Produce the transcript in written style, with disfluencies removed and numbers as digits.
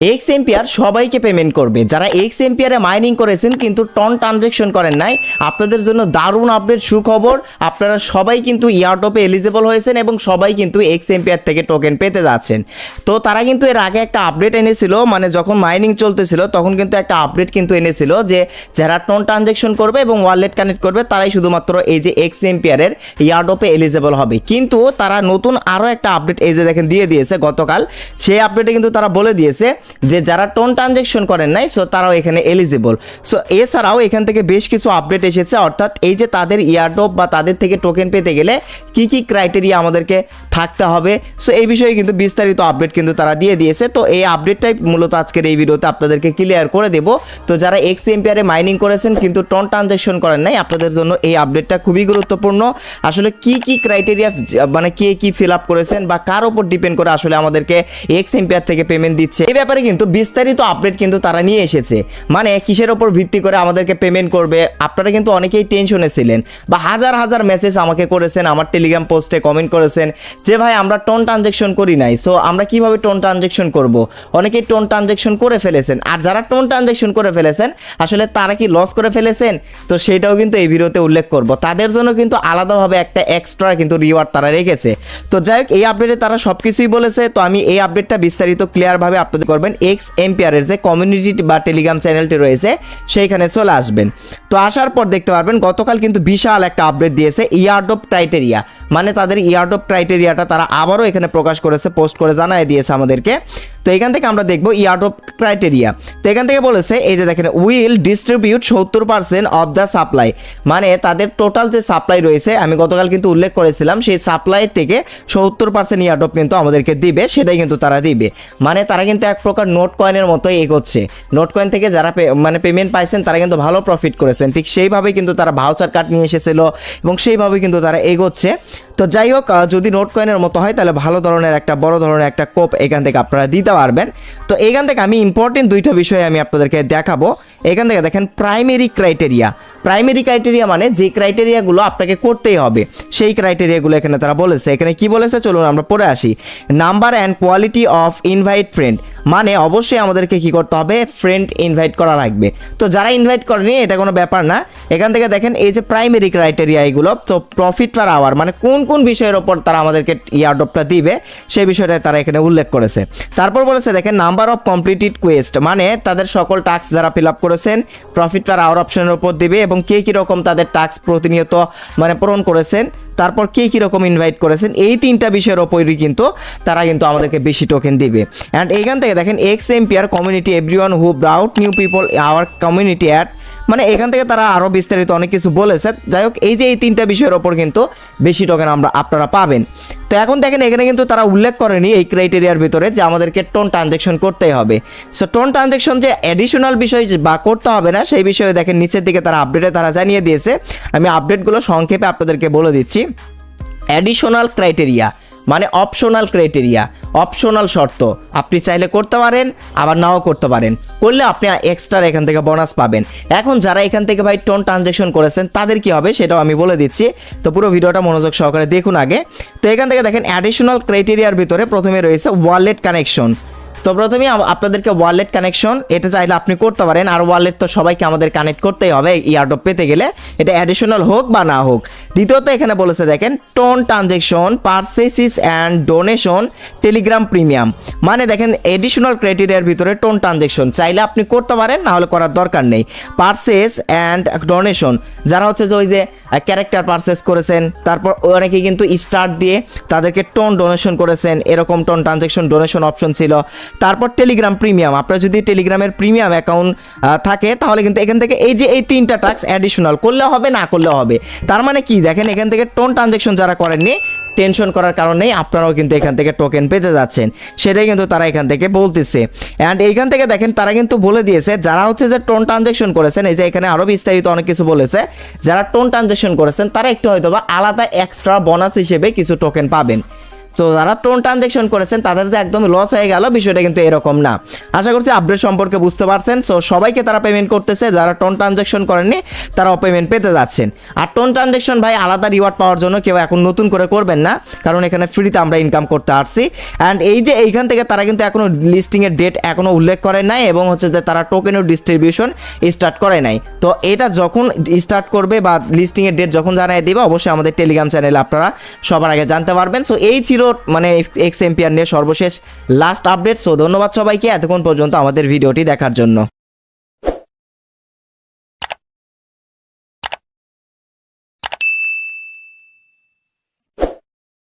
X ampere সবাইকে payment করবে যারা এক্স এম্পিয়ারে মাইনিং করেছেন কিন্তু টন ট্রানজ্যাকশন করেন নাই। আপনাদের জন্য দারুণ আপডেট সুখবর, আপনারা সবাই কিন্তু ইয়ারড্রপে এলিজিবল হয়েছেন এবং সবাই কিন্তু এক্স এম্পিয়ার থেকে টোকেন পেতে যাচ্ছেন। তো তারা কিন্তু এর আগে একটা আপডেট এনেছিল, মানে যখন মাইনিং চলতেছিল তখন কিন্তু একটা আপডেট কিন্তু এনেছিল যে যারা টন ট্রানজ্যাকশন করবে এবং ওয়ালেট কানেক্ট করবে তারাই শুধুমাত্র এই যে এক্স এম্পিয়ারের ইয়ারড্রপে এলিজিবল হবে। কিন্তু তারা নতুন আরও একটা আপডেট এই যে দেখেন দিয়ে দিয়েছে গতকাল। সেই আপডেটে কিন্তু তারা বলে দিয়েছে যে যারা টোন ট্রানজ্যাকশন করেন নাই সো তারাও এখানে এলিজিবল। সো এছাড়াও এখান থেকে বেশ কিছু আপডেট এসেছে, অর্থাৎ এই যে তাদের ইয়ারড্রপ বা তাদের থেকে টোকেন পেতে গেলে কি কি ক্রাইটেরিয়া আমাদেরকে থাকতে হবে, সো এই বিষয়ে কিন্তু বিস্তারিত আপডেট কিন্তু তারা দিয়ে দিয়েছে। তো এই আপডেটটাই মূলত আজকের এই ভিডিওতে আপনাদেরকে ক্লিয়ার করে দেব। তো যারা এক্স এম্পিয়ারে মাইনিং করেছেন কিন্তু টন ট্রানজ্যাকশন করেন নাই, আপনাদের জন্য এই আপডেটটা খুবই গুরুত্বপূর্ণ। আসলে কি কি ক্রাইটেরিয়া মানে কে কি ফিল আপ করেছেন বা কার উপর ডিপেন্ড করে আসলে আমাদেরকে এক্স এম্পিয়ার থেকে পেমেন্ট দিচ্ছে, এই ব্যাপারে কিন্তু বিস্তারিত আপডেট কিন্তু তারা নিয়ে এসেছে। মানে কিসের উপর ভিত্তি করে আমাদেরকে পেমেন্ট করবে। আপনারা কিন্তু অনেকেই টেনশনে ছিলেন বা হাজার হাজার মেসেজ আমাকে করেছেন, আমার টেলিগ্রাম পোস্টে কমেন্ট করেছেন যে ভাই আমরা টোন ট্রানজ্যাকশন করি নাই, সো আমরা কিভাবে টোন ট্রানজ্যাকশন করব। অনেকেই টোন ট্রানজ্যাকশন করে ফেলেছেন, আর যারা টোন ট্রানজ্যাকশন করে ফেলেছেন আসলে তারা কি লস করে ফেলেছেন, তো সেটাও কিন্তু এই ভিডিওতে উল্লেখ করব। তাদের জন্য কিন্তু আলাদাভাবে একটা এক্সট্রা কিন্তু রিওয়ার্ড তারা রেখেছে। তো যাই হোক এই আপডেটে তারা সব কিছুই বলেছে। তো আমি এই আপডেটটা বিস্তারিত ক্লিয়ারভাবে আপনাদের করবেন এক্স এম্পিয়ারের যে কমিউনিটি বা টেলিগ্রাম চ্যানেলটি রয়েছে সেইখানে চলে আসবেন। তো আসার পর দেখতে পারবেন গতকাল কিন্তু বিশাল একটা আপডেট দিয়েছে ইয়ারড্রপ ক্রাইটেরিয়া, মানে তাদের ইয়ারড্রপ ক্রাইটেরিয়াটা তারা আবারও এখানে প্রকাশ করেছে, পোস্ট করে জানাই দিয়েছে আমাদেরকে। তো এখান থেকে আমরা দেখবো ইয়ারড্রপ ক্রাইটেরিয়া। তো এখান থেকে বলেছে এই যে দেখেন will distribute 70% of the supply, মানে তাদের টোটাল যে সাপ্লাই রয়েছে আমি গতকাল কিন্তু উল্লেখ করেছিলাম সেই সাপ্লাই থেকে 70% ইয়ারড্রপ কিন্তু আমাদেরকে দিবে, সেটাই কিন্তু তারা দিবে। মানে তারা কিন্তু এক প্রকার নোট কয়েনের মতোই এগোচ্ছে। নোট কয়েন থেকে যারা মানে পেমেন্ট পাইছেন তারা কিন্তু ভালো প্রফিট করেছেন, ঠিক সেইভাবেই কিন্তু তারা ভাউচার কার্ড নিয়ে এসেছিল এবং সেইভাবেই কিন্তু তারা এগোচ্ছে। তো যাই হোক যদি নোট কয়েনের মতো হয় তাহলে ভালো ধরনের একটা বড় ধরনের একটা কোপ এখান থেকে আপনারা দিতে পারবেন। তো এখান থেকে আমি ইম্পর্টেন্ট দুইটা বিষয় আমি আপনাদেরকে দেখাবো। এখান থেকে দেখেন প্রাইমারি ক্রাইটেরিয়া। প্রাইমারি ক্রাইটেরিয়া মানে যে ক্রাইটেরিয়াগুলো আপনাকে করতেই হবে সেই ক্রাইটেরিয়াগুলো এখানে তারা বলেছে। এখানে কি বলেছে চলুন আমরা পড়ে আসি। Number and quality of invite friend, মানে অবশ্যই আমাদেরকে কি করতে হবে, ফ্রেন্ড ইনভাইট করা লাগবে। তো যারা ইনভাইট করেনি এটা কোনো ব্যাপার না। এখান থেকে দেখেন এই যে প্রাইমারি ক্রাইটেরিয়া এগুলো, তো প্রফিট পার আওয়ার মানে কোন কোন বিষয়ের ওপর তারা আমাদেরকে ইয়ারড্রপটা দিবে সেই বিষয়টা তারা এখানে উল্লেখ করেছে। তারপর বলেছে দেখেন নাম্বার অফ কমপ্লিটেড কোয়েস্ট, মানে তাদের সকল টাস্ক যারা ফিল আপ করেছেন প্রফিট পার আওয়ার অপশনের উপর দিবে এবং কে কীরকম তাদের টাস্ক প্রতিনিয়ত মানে পূরণ করেছেন, তারপর কে কীরকম ইনভাইট করেছেন, এই তিনটা বিষয়ের ওপরই কিন্তু তারা কিন্তু আমাদেরকে বেশি টোকেন দিবে। অ্যান্ড এইখান থেকে দেখেন x ampere community everyone who ব্রাউট new people our community at, মানে এখান থেকে তারা আরও বিস্তারিত অনেক কিছু বলেছে। যাই হোক এই যে এই তিনটা বিষয়ের ওপর কিন্তু বেশি টোকেন আপনারা পাবেন। তো এখন দেখেন এখানে কিন্তু তারা উল্লেখ করেনি এই ক্রাইটেরিয়ার ভিতরে যে আমাদেরকে টোন ট্রানজ্যাকশন করতেই হবে। সো টোন ট্রানজ্যাকশন যে অ্যাডিশনাল বিষয় বা করতে হবে না সেই বিষয়ে দেখেন নিচের দিকে তারা আপডেটে তারা জানিয়ে দিয়েছে। আমি আপডেটগুলো সংক্ষেপে আপনাদেরকে বলে দিচ্ছি। অ্যাডিশনাল ক্রাইটেরিয়া মানে অপশনাল ক্রাইটেরিয়া, অপশনাল শর্ত, আপনি চাইলে করতে পারেন আবার নাও করতে পারেন, করলে আপনি এক্সট্রা এখান থেকে বোনাস পাবেন। এখন যারা এখান থেকে ভাই টোন ট্রানজ্যাকশন করেছেন তাদের কি হবে সেটাও আমি বলে দিচ্ছি। তো পুরো ভিডিওটা মনোযোগ সহকারে দেখুন আগে। তো এখান থেকে দেখেন অ্যাডিশনাল ক্রাইটেরিয়ার ভিতরে প্রথমে রয়েছে ওয়ালেট কানেকশন। তো প্রথমেই আপনাদেরকে ওয়ালেট কানেকশন এটা চাইলে আপনি করতে পারেন, আর ওয়ালেট তো সবাইকে আমাদের কানেক্ট করতেই হবে ইয়ারড্রপ পেতে গেলে, এটা অ্যাডিশনাল হোক বা না হোক। দ্বিতীয়ত এখানে বলেছে দেখেন TON transaction purchases and donation Telegram premium, মানে দেখেন এডিশনাল ক্রাইটেরিয়ার ভিতরে টোন ট্রানজ্যাকশন চাইলে আপনি করতে পারেন, না হলে করার দরকার নেই। পারচেস অ্যান্ড ডোনেশন যারা হচ্ছে যে ওই যে ক্যারেক্টার পারচেস করেছেন, তারপর অনেকে কিন্তু স্টার্ট দিয়ে তাদেরকে টোন ডোনেশন করেছেন, এরকম টোন ট্রানজ্যাকশন ডোনেশন অপশন ছিল। তারপর টেলিগ্রাম প্রিমিয়াম, আপনার যদি টেলিগ্রামের প্রিমিয়াম অ্যাকাউন্ট থাকে তাহলে কিন্তু এখান থেকে এই যে এই তিনটা টাস্ক অ্যাডিশনাল করলে হবে, না করলেও হবে। তার মানে কি দেখেন এখান থেকে টোন ট্রানজ্যাকশন যারা করেননি টেনশন করার কারণ নেই, আপনারাও কিন্তু এখান থেকে টোকেন পেতে যাচ্ছেন, সেটাই কিন্তু তারা এখান থেকে বলতেছে। অ্যান্ড এইখান থেকে দেখেন তারা কিন্তু বলে দিয়েছে যারা হচ্ছে যে টোন ট্রানজ্যাকশন করেছেন, এই যে এখানে আরও বিস্তারিত অনেক কিছু বলেছে, যারা টোন ট্রানজ্যাকশন করেছেন তারা একটু হয়তো বা আলাদা এক্সট্রা বোনাস হিসেবে কিছু টোকেন পাবেন। তো যারা টোন ট্রানজ্যাকশন করেছেন তাদের তো একদম লস হয়ে গেল, বিষয়টা কিন্তু এরকম না। আশা করছি আপডেট সম্পর্কে বুঝতে পারছেন। সো সবাইকে তারা পেমেন্ট করতেছে, যারা টোন ট্রানজ্যাকশন করেননি তারাও পেমেন্ট পেতে যাচ্ছেন। আর টোন ট্রানজ্যাকশন ভাই আলাদা রিওয়ার্ড পাওয়ার জন্য কেউ এখন নতুন করে করবেন না, কারণ এখানে ফ্রিতে আমরা ইনকাম করতে আসছি। অ্যান্ড এই যে এইখান থেকে তারা কিন্তু এখনও লিস্টিংয়ের ডেট এখনও উল্লেখ করে নাই, এবং হচ্ছে যে তারা টোকেনের ডিস্ট্রিবিউশন স্টার্ট করে নাই। তো এটা যখন স্টার্ট করবে বা লিস্টিংয়ের ডেট যখন জানিয়ে দেবে, অবশ্যই আমাদের টেলিগ্রাম চ্যানেলে আপনারা সবার আগে জানতে পারবেন। সো এই ছিল মানে এক্স এম্পিয়ার নিয়ে সর্বশেষ লাস্ট আপডেট। সো ধন্যবাদ সবাইকে এতক্ষণ পর্যন্ত আমাদের ভিডিওটি দেখার জন্য।